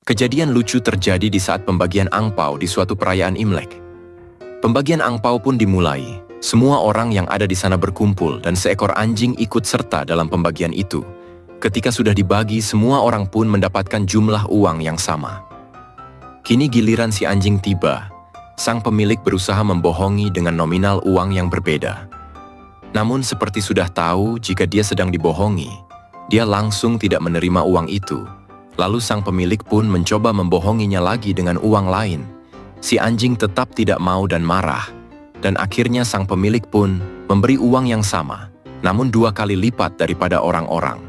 Kejadian lucu terjadi di saat pembagian angpau di suatu perayaan Imlek. Pembagian angpau pun dimulai. Semua orang yang ada di sana berkumpul dan seekor anjing ikut serta dalam pembagian itu. Ketika sudah dibagi, semua orang pun mendapatkan jumlah uang yang sama. Kini giliran si anjing tiba. Sang pemilik berusaha membohongi dengan nominal uang yang berbeda. Namun seperti sudah tahu jika dia sedang dibohongi, dia langsung tidak menerima uang itu. Lalu sang pemilik pun mencoba membohonginya lagi dengan uang lain. Si anjing tetap tidak mau dan marah. Dan akhirnya sang pemilik pun memberi uang yang sama, namun 2 kali lipat daripada orang-orang.